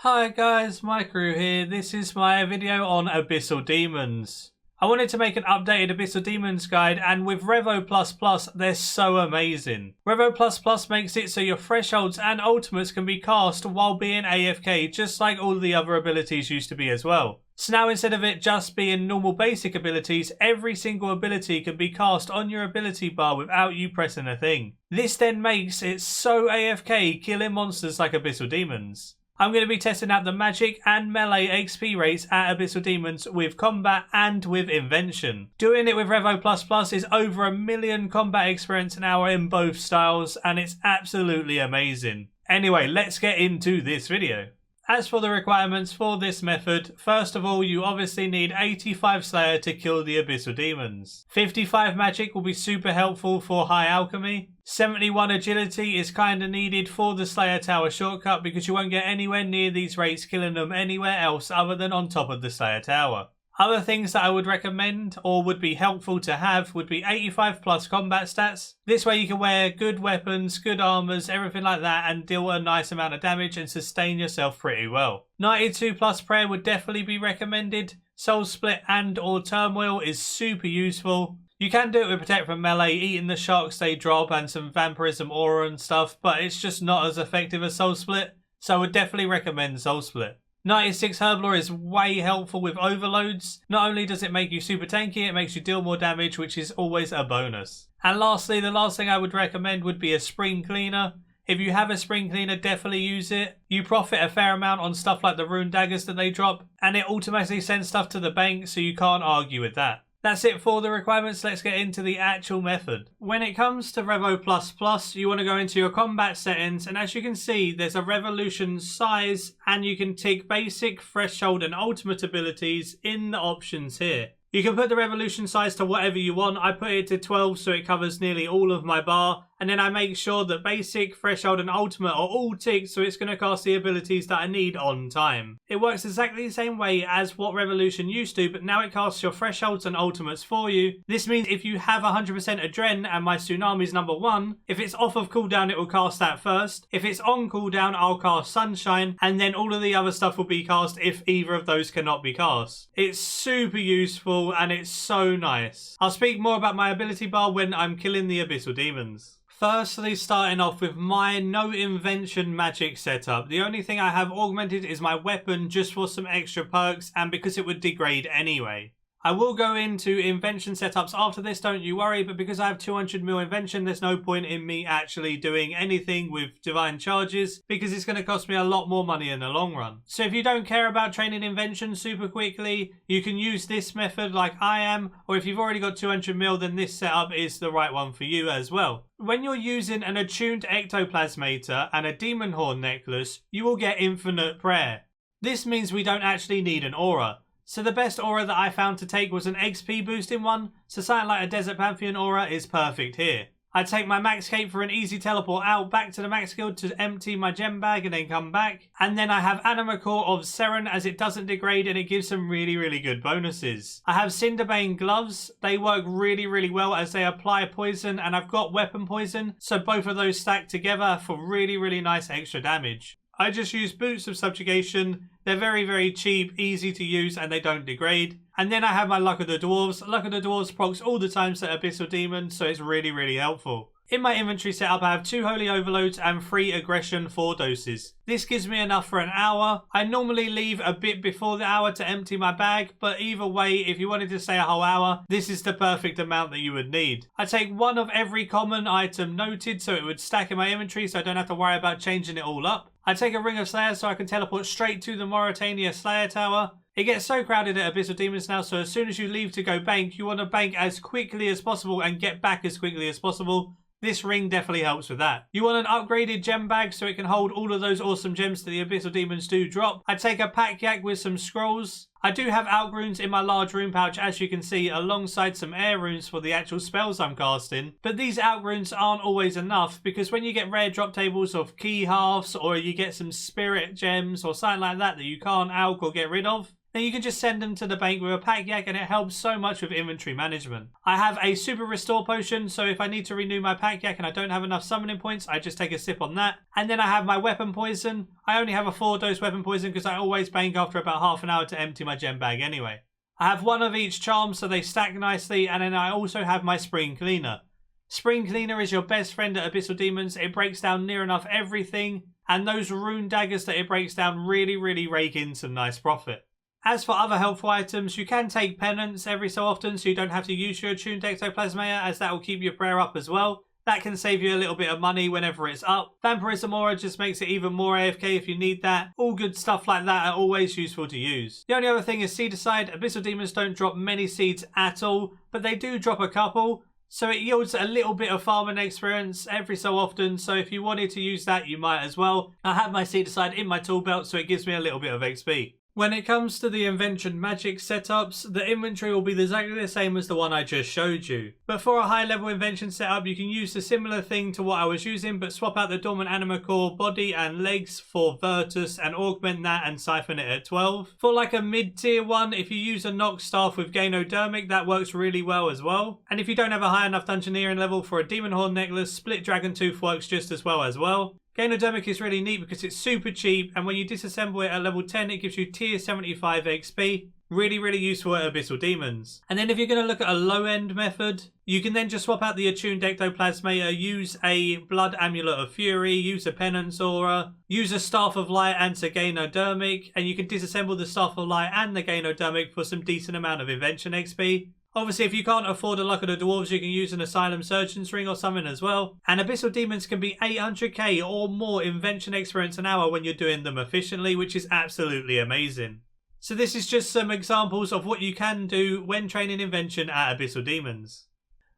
Hi guys, Maikeru here. This is my video on Abyssal Demons. I wanted to make an updated Abyssal Demons guide, and with Revo++, they're so amazing. Revo++ makes it so your thresholds and ultimates can be cast while being AFK, just like all the other abilities used to be as well. So now instead of it just being normal basic abilities, every single ability can be cast on your ability bar without you pressing a thing. This then makes it so AFK, killing monsters like Abyssal Demons. I'm going to be testing out the magic and melee XP rates at Abyssal Demons with combat and with Invention. Doing it with Revo++ is over 1 million combat experience an hour in both styles, and it's absolutely amazing. Anyway, let's get into this video. As for the requirements for this method, first of all, you obviously need 85 Slayer to kill the Abyssal Demons. 55 Magic will be super helpful for high Alchemy. 71 Agility is kinda needed for the Slayer Tower shortcut because you won't get anywhere near these rates killing them anywhere else other than on top of the Slayer Tower. Other things that I would recommend or would be helpful to have would be 85 plus combat stats. This way you can wear good weapons, good armors, everything like that, and deal a nice amount of damage and sustain yourself pretty well. 92 plus prayer would definitely be recommended. Soul Split and or Turmoil is super useful. You can do it with Protect from melee, eating the shocks they drop and some vampirism aura and stuff, but it's just not as effective as Soul Split, so I would definitely recommend Soul Split. 96 Herblore is way helpful with overloads. Not only does it make you super tanky, it makes you deal more damage, which is always a bonus. And lastly, the last thing I would recommend would be a Spring Cleaner. If you have a Spring Cleaner, definitely use it. You profit a fair amount on stuff like the rune daggers that they drop, and it automatically sends stuff to the bank, so you can't argue with that. That's it for the requirements. Let's get into the actual method. When it comes to Revo++, you want to go into your combat settings, and as you can see, there's a revolution size, and you can tick basic, threshold, and ultimate abilities in the options here. You can put the revolution size to whatever you want. I put it to 12 so it covers nearly all of my bar, and then I make sure that basic, threshold and ultimate are all ticked so it's going to cast the abilities that I need on time. It works exactly the same way as what revolution used to, but now it casts your thresholds and ultimates for you. This means if you have 100% Adren and my Tsunami's number 1, if it's off of cooldown it will cast that first. If it's on cooldown I'll cast Sunshine, and then all of the other stuff will be cast if either of those cannot be cast. It's super useful and it's so nice. I'll speak more about my ability bar when I'm killing the Abyssal Demons. Firstly, starting off with my no invention magic setup. The only thing I have augmented is my weapon just for some extra perks and because it would degrade anyway. I will go into invention setups after this, don't you worry, but because I have 200 mil invention, there's no point in me actually doing anything with divine charges because it's going to cost me a lot more money in the long run. So if you don't care about training invention super quickly, you can use this method like I am, or if you've already got 200 mil, then this setup is the right one for you as well. When you're using an attuned ectoplasmator and a demon horn necklace, you will get infinite prayer. This means we don't actually need an aura. So the best aura that I found to take was an XP boosting one, so something like a Desert Pantheon aura is perfect here. I take my max cape for an easy teleport out back to the max guild to empty my gem bag and then come back. And then I have Anima Core of Seren as it doesn't degrade and it gives some really good bonuses. I have Cinderbane gloves. They work really well as they apply poison, and I've got weapon poison, so both of those stack together for really nice extra damage. I just use Boots of Subjugation. They're very cheap, easy to use, and they don't degrade. And then I have my Luck of the Dwarves. Luck of the Dwarves procs all the times to Abyssal Demons, so it's really helpful. In my inventory setup, I have 2 Holy Overloads and 3 Aggression 4 doses. This gives me enough for an hour. I normally leave a bit before the hour to empty my bag, but either way, if you wanted to stay a whole hour, this is the perfect amount that you would need. I take 1 of every common item noted so it would stack in my inventory so I don't have to worry about changing it all up. I take a Ring of Slayer so I can teleport straight to the Mauritania Slayer Tower. It gets so crowded at Abyssal Demons now, so as soon as you leave to go bank, you want to bank as quickly as possible and get back as quickly as possible. This ring definitely helps with that. You want an upgraded gem bag so it can hold all of those awesome gems that the Abyssal Demons do drop. I take a pack yak with some scrolls. I do have alch runes in my large rune pouch, as you can see, alongside some air runes for the actual spells I'm casting. But these alch runes aren't always enough, because when you get rare drop tables of key halves, or you get some spirit gems or something like that that you can't alch or get rid of, then you can just send them to the bank with a pack yak, and it helps so much with inventory management. I have a super restore potion, so if I need to renew my pack yak and I don't have enough summoning points, I just take a sip on that. And then I have my weapon poison. I only have a 4-dose weapon poison because I always bank after about half an hour to empty my gem bag anyway. I have one of each charm so they stack nicely, and then I also have my spring cleaner. Spring cleaner is your best friend at Abyssal Demons. It breaks down near enough everything, and those rune daggers that it breaks down really rake in some nice profit. As for other helpful items, you can take penance every so often so you don't have to use your attuned ectoplasmia, as that will keep your prayer up as well. That can save you a little bit of money whenever it's up. Vampirism Aura just makes it even more AFK if you need that. All good stuff like that are always useful to use. The only other thing is Seedicide. Abyssal Demons don't drop many seeds at all, but they do drop a couple. So it yields a little bit of farming experience every so often, so if you wanted to use that, you might as well. I have my Seedicide in my tool belt, so it gives me a little bit of XP. When it comes to the Invention magic setups, the inventory will be exactly the same as the one I just showed you. But for a high level Invention setup, you can use a similar thing to what I was using, but swap out the Dormant Anima Core body and legs for Virtus and augment that and siphon it at 12. For like a mid-tier one, if you use a Nox Staff with Ganodermic, that works really well as well. And if you don't have a high enough Dungeoneering level for a Demon Horn necklace, Split Dragon Tooth works just as well. Ganodermic is really neat because it's super cheap, and when you disassemble it at level 10, it gives you tier 75 XP. Really useful at Abyssal Demons. And then if you're going to look at a low-end method, you can then just swap out the attuned ectoplasmia, use a Blood Amulet of Fury, use a Penance Aura, use a Staff of Light and a Ganodermic, and you can disassemble the Staff of Light and the Ganodermic for some decent amount of Invention XP. Obviously, if you can't afford a Luck of the Dwarves, you can use an Asylum Surgeon's Ring or something as well. And Abyssal Demons can be 800k or more Invention experience an hour when you're doing them efficiently, which is absolutely amazing. So this is just some examples of what you can do when training Invention at Abyssal Demons.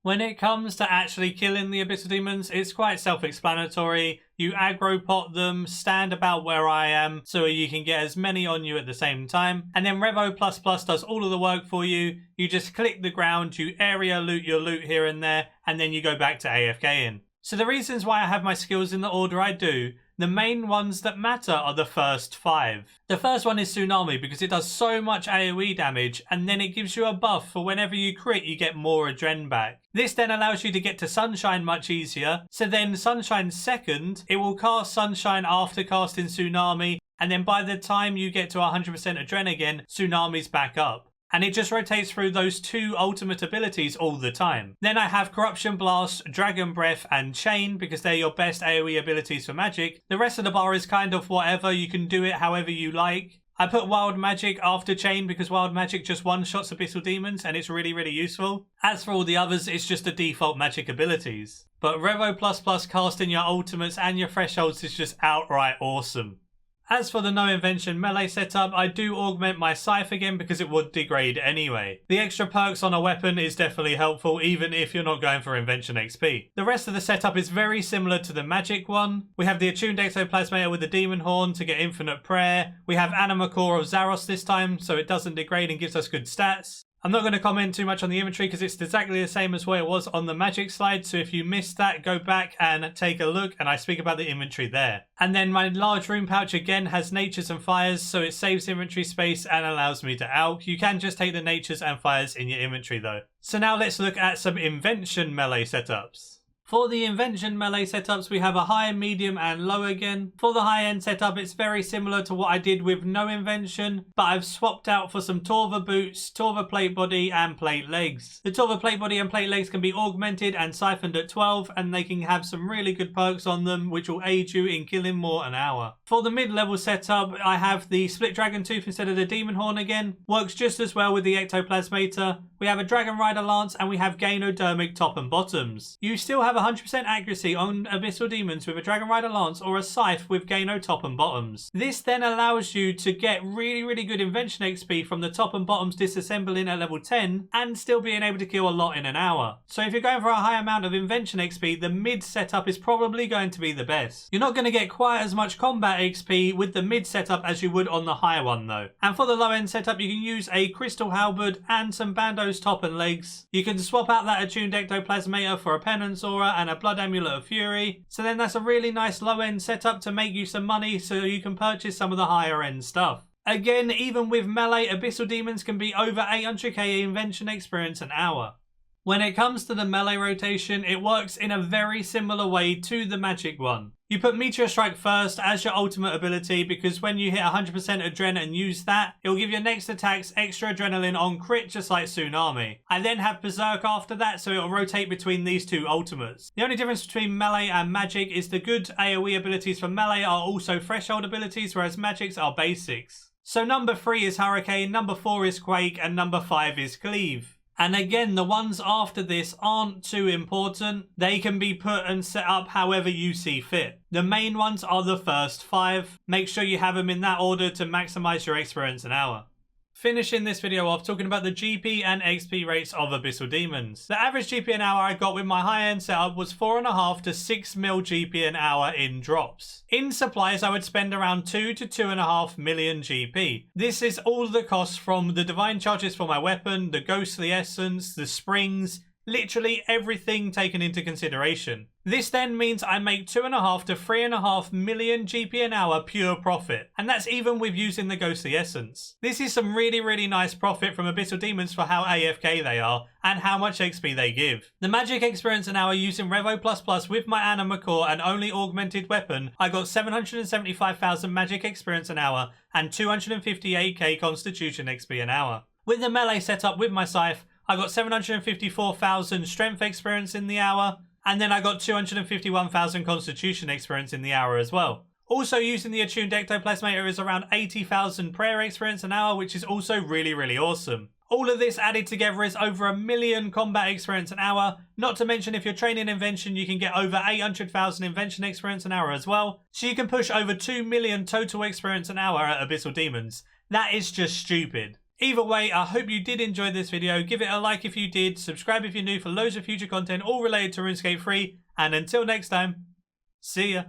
When it comes to actually killing the Abyssal Demons, it's quite self-explanatory. You aggro pot them, stand about where I am, so you can get as many on you at the same time. And then Revo++ does all of the work for you. You just click the ground, you area loot your loot here and there, and then you go back to AFKing. So the reasons why I have my skills in the order I do, the main ones that matter are the first 5. The first one is Tsunami because it does so much AoE damage, and then it gives you a buff for whenever you crit you get more Adren back. This then allows you to get to Sunshine much easier, so then Sunshine second, it will cast Sunshine after casting Tsunami, and then by the time you get to 100% Adren again, Tsunami's back up. And it just rotates through those 2 ultimate abilities all the time. Then I have Corruption Blast, Dragon Breath, and Chain because they're your best AoE abilities for magic. The rest of the bar is kind of whatever, you can do it however you like. I put Wild Magic after Chain because Wild Magic just one-shots Abyssal Demons and it's really useful. As for all the others, it's just the default magic abilities. But Revo++ casting your ultimates and your thresholds is just outright awesome. As for the no invention melee setup, I do augment my scythe again because it would degrade anyway. The extra perks on a weapon is definitely helpful even if you're not going for invention XP. The rest of the setup is very similar to the magic one. We have the attuned ectoplasmia with the demon horn to get infinite prayer. We have Anima Core of Zaros this time so it doesn't degrade and gives us good stats. I'm not going to comment too much on the inventory because it's exactly the same as what it was on the magic slide, so if you missed that, go back and take a look and I speak about the inventory there. And then my large rune pouch again has natures and fires, so it saves inventory space and allows me to alch. You can just take the natures and fires in your inventory though. So now let's look at some invention melee setups. For the Invention melee setups, we have a high, medium, and low again. For the high-end setup, it's very similar to what I did with no Invention, but I've swapped out for some Torva boots, Torva plate body, and plate legs. The Torva plate body and plate legs can be augmented and siphoned at 12, and they can have some really good perks on them, which will aid you in killing more an hour. For the mid-level setup, I have the Split Dragon Tooth instead of the Demon Horn again. Works just as well with the Ectoplasmator. We have a Dragon Rider Lance, and we have Ganodermic top and bottoms. You still have 100% accuracy on Abyssal Demons with a Dragon Rider Lance or a Scythe with Gano top and bottoms. This then allows you to get really good Invention XP from the top and bottoms disassembling at level 10 and still being able to kill a lot in an hour. So if you're going for a high amount of Invention XP, the mid setup is probably going to be the best. You're not going to get quite as much combat XP with the mid setup as you would on the higher one though. And for the low end setup, you can use a Crystal Halberd and some Bando's top and legs. You can swap out that attuned Ectoplasmator for a Penance Aura and a Blood Amulet of Fury. So then that's a really nice low end setup to make you some money so you can purchase some of the higher end stuff. Again, even with melee, Abyssal Demons can be over 800k Invention experience an hour. When it comes to the melee rotation, it works in a very similar way to the magic one. You put Meteor Strike first as your ultimate ability because when you hit 100% adren and use that, it will give your next attacks extra adrenaline on crit just like Tsunami. I then have Berserk after that, so it will rotate between these two ultimates. The only difference between melee and magic is the good AoE abilities for melee are also threshold abilities, whereas magics are basics. So number 3 is Hurricane, number 4 is Quake, and number 5 is Cleave. And again, the ones after this aren't too important. They can be put and set up however you see fit. The main ones are the first 5. Make sure you have them in that order to maximize your experience an hour. Finishing this video off talking about the GP and XP rates of Abyssal Demons. The average GP an hour I got with my high-end setup was 4.5 to 6 mil GP an hour in drops. In supplies, I would spend around 2 to 2.5 million GP. This is all the costs from the divine charges for my weapon, the ghostly essence, the springs, literally everything taken into consideration. This then means I make 2.5 to 3.5 million GP an hour pure profit, and that's even with using the ghostly essence. This is some really nice profit from Abyssal Demons for how AFK they are and how much XP they give. The magic experience an hour using Revo++ with my Anima core and only augmented weapon, I got 775,000 magic experience an hour and 258k constitution XP an hour. With the melee setup with my scythe, I got 754,000 strength experience in the hour, and then I got 251,000 constitution experience in the hour as well. Also using the attuned ectoplasmator is around 80,000 prayer experience an hour, which is also really awesome. All of this added together is over 1 million combat experience an hour, not to mention if you're training Invention you can get over 800,000 Invention experience an hour as well, so you can push over 2 million total experience an hour at Abyssal Demons. That is just stupid. Either way, I hope you did enjoy this video. Give it a like if you did, subscribe if you're new for loads of future content all related to RuneScape 3, and until next time, see ya.